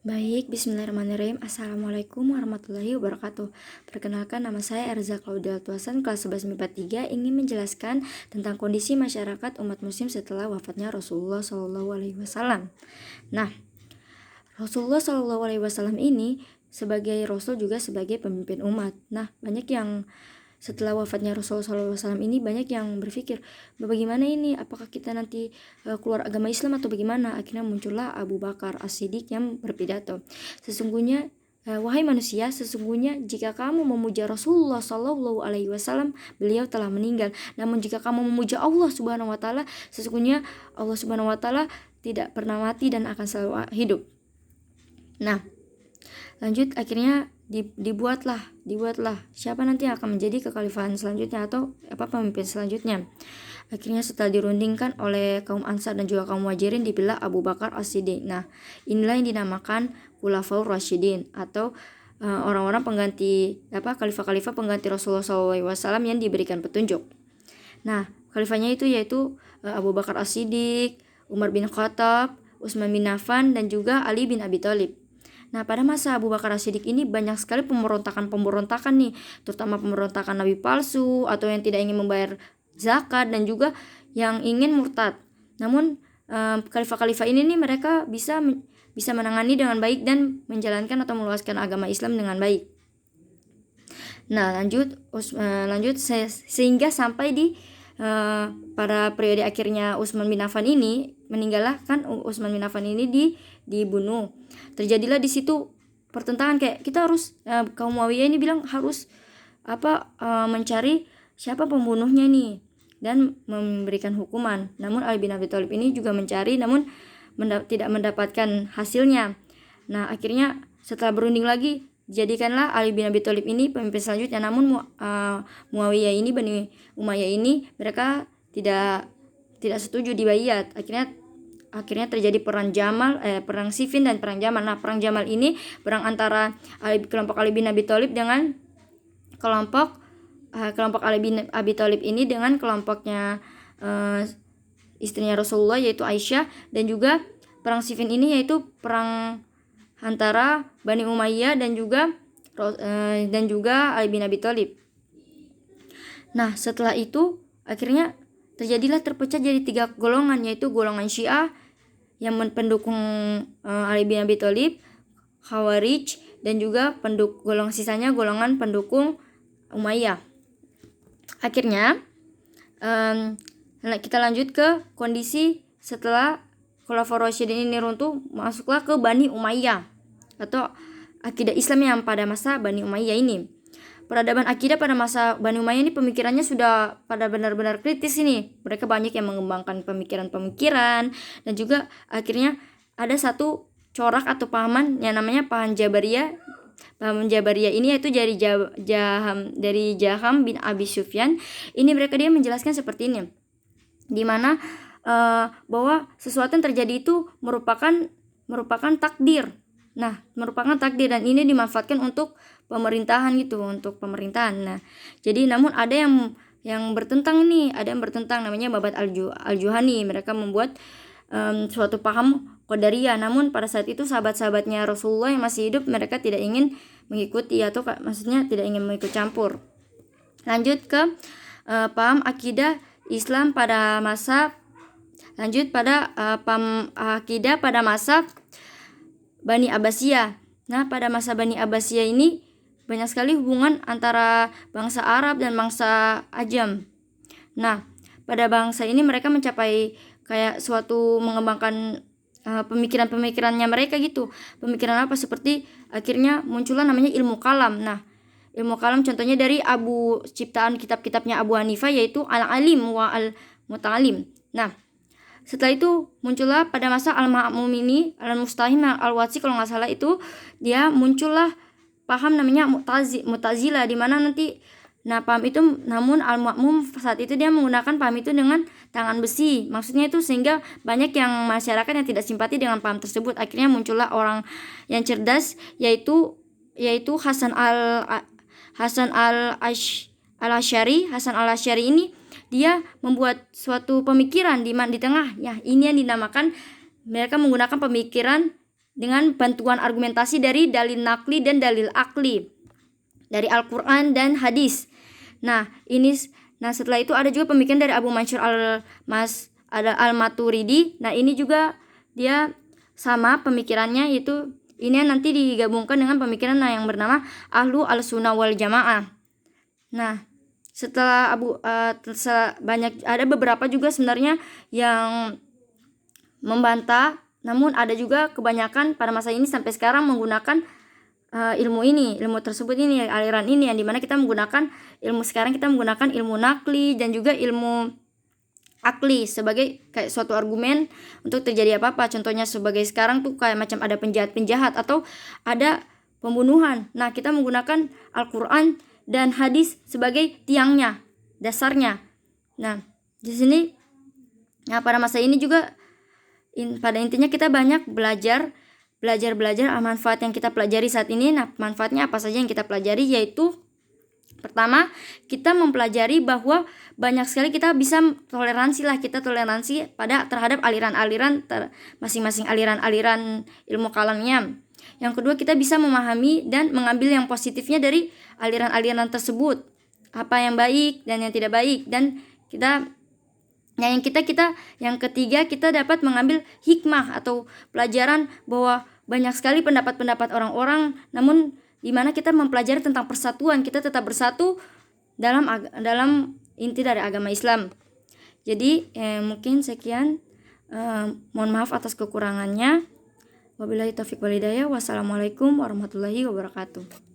Baik, bismillahirrahmanirrahim. Assalamualaikum warahmatullahi wabarakatuh. Perkenalkan, nama saya Erza Claudia Tuasan, kelas 11 MIPA 3, ingin menjelaskan tentang kondisi masyarakat umat muslim setelah wafatnya Rasulullah SAW. Nah, Rasulullah SAW ini sebagai Rasul juga sebagai pemimpin umat. Nah, banyak yang setelah wafatnya Rasulullah SAW ini banyak yang berpikir, bagaimana ini, apakah kita nanti keluar agama Islam atau bagaimana? Akhirnya muncullah Abu Bakar As-Siddiq yang berpidato, sesungguhnya wahai manusia, sesungguhnya jika kamu memuja Rasulullah SAW, beliau telah meninggal. Namun jika kamu memuja Allah Subhanahu Wa Taala, sesungguhnya Allah Subhanahu Wa Taala tidak pernah mati dan akan selalu hidup. Nah, lanjut akhirnya dibuatlah siapa nanti yang akan menjadi kekhalifahan selanjutnya atau pemimpin selanjutnya. Akhirnya setelah dirundingkan oleh kaum Ansar dan juga kaum Muhajirin, dipilih Abu Bakar As-Siddiq. Nah, inilah yang dinamakan Khulafaur Rasyidin atau orang-orang pengganti khalifah-khalifah pengganti Rasulullah SAW yang diberikan petunjuk. Nah, khalifahnya itu yaitu Abu Bakar As-Siddiq, Umar bin Khattab, Utsman bin Affan, dan juga Ali bin Abi Thalib. Nah, pada masa Abu Bakar As-Siddiq ini banyak sekali pemberontakan nih, terutama pemberontakan nabi palsu atau yang tidak ingin membayar zakat dan juga yang ingin murtad. Namun khalifah-khalifah ini nih mereka bisa menangani dengan baik dan menjalankan atau meluaskan agama Islam dengan baik. Nah, lanjut sehingga sampai di pada periode akhirnya Utsman bin Affan ini meninggallah, kan Utsman bin Affan ini dibunuh. Terjadilah di situ pertentangan, kayak kita harus kaum Muawiyah ini bilang harus mencari siapa pembunuhnya nih dan memberikan hukuman. Namun Ali bin Abi Thalib ini juga mencari, namun tidak mendapatkan hasilnya. Nah, akhirnya setelah berunding lagi, jadikanlah Ali bin Abi Thalib ini pemimpin selanjutnya. Namun Muawiyah ini, Bani Umayyah ini, mereka tidak setuju di Baiat. Akhirnya terjadi perang Siffin dan perang Jamal. Nah, perang Jamal ini perang antara kelompok Ali bin Abi Thalib dengan kelompok Ali bin Abi Thalib ini dengan kelompoknya istrinya Rasulullah yaitu Aisyah, dan juga perang Siffin ini yaitu perang antara Bani Umayyah dan juga Ali bin Abi Thalib. Nah, setelah itu akhirnya terpecah jadi 3 golongan, yaitu golongan Syiah yang pendukung Ali bin Abi Thalib, Khawarij, dan juga sisanya golongan pendukung Umayyah. Akhirnya kita lanjut ke kondisi setelah Khulafaur Rasyidin ini runtuh, masuklah ke Bani Umayyah atau akidah Islam yang pada masa Bani Umayyah ini. Peradaban akidah pada masa Bani Umayyah ini pemikirannya sudah pada benar-benar kritis ini. Mereka banyak yang mengembangkan pemikiran-pemikiran, dan juga akhirnya ada satu corak atau pahaman yang namanya paham Jabariyah. Paham Jabariyah ini yaitu dari Jaham bin Abi Sufyan. Ini dia menjelaskan seperti ini, di mana bahwa sesuatu yang terjadi itu merupakan takdir. Nah, merupakan takdir, dan ini dimanfaatkan untuk pemerintahan gitu, untuk pemerintahan. Nah, jadi namun ada yang bertentang nih, namanya Babat Al-Juhani. Mereka membuat suatu paham Qadariyah. Namun pada saat itu sahabat-sahabatnya Rasulullah yang masih hidup, mereka tidak ingin mengikuti atau maksudnya tidak ingin mengikut campur. Lanjut ke paham akidah Islam pada masa paham akidah pada masa Bani Abbasiyah. Nah, pada masa Bani Abbasiyah ini banyak sekali hubungan antara bangsa Arab dan bangsa Ajam. Nah, pada bangsa ini mereka mencapai kayak suatu mengembangkan pemikiran-pemikirannya mereka gitu. Pemikiran apa? Seperti akhirnya muncullah namanya ilmu kalam. Nah, ilmu kalam contohnya dari ciptaan kitab-kitabnya Abu Hanifah, yaitu Al-Alim wa Al-Muta'alim. Nah, setelah itu muncullah pada masa Al-Ma'mum ini, Al-Mustahim, Al-Watsi kalau nggak salah itu, dia muncullah paham namanya Mu'tazilah, di mana nanti paham itu, namun Al-Ma'mum saat itu dia menggunakan paham itu dengan tangan besi. Maksudnya itu sehingga banyak yang masyarakat yang tidak simpati dengan paham tersebut. Akhirnya muncullah orang yang cerdas, yaitu Hasan Al-Asy'ari. Hasan Al-Asy'ari ini dia membuat suatu pemikiran di tengah, ya ini yang dinamakan, mereka menggunakan pemikiran dengan bantuan argumentasi dari dalil nakli dan dalil akli dari Al-Quran dan hadis. Nah, setelah itu ada juga pemikiran dari Abu Mansur Al-Maturidi. Nah, ini juga dia sama pemikirannya, itu ini nanti digabungkan dengan pemikiran yang bernama Ahlu Al-Sunnah wal Jamaah. Nah, setelah ada beberapa juga sebenarnya yang membantah, namun ada juga kebanyakan pada masa ini sampai sekarang menggunakan ilmu tersebut ini, aliran ini, yang dimana kita menggunakan sekarang kita menggunakan ilmu nakli dan juga ilmu akli sebagai kayak suatu argumen untuk terjadi apa-apa. Contohnya sebagai sekarang tuh kayak macam ada penjahat atau ada pembunuhan. Nah, kita menggunakan Al-Quran dan hadis sebagai tiangnya, dasarnya. Nah, di sini pada masa ini juga pada intinya kita banyak belajar manfaat yang kita pelajari saat ini. Nah, manfaatnya apa saja yang kita pelajari, yaitu pertama, kita mempelajari bahwa banyak sekali kita bisa toleransi terhadap aliran-aliran masing-masing aliran ilmu kalamnya. Yang kedua, kita bisa memahami dan mengambil yang positifnya dari aliran-aliran tersebut, apa yang baik dan yang tidak baik, dan yang ketiga, kita dapat mengambil hikmah atau pelajaran bahwa banyak sekali pendapat-pendapat orang-orang, namun di mana kita mempelajari tentang persatuan, kita tetap bersatu dalam inti dari agama Islam. Jadi mungkin sekian, mohon maaf atas kekurangannya. Wabillahi taufiq wal hidayah. Wassalamualaikum warahmatullahi wabarakatuh.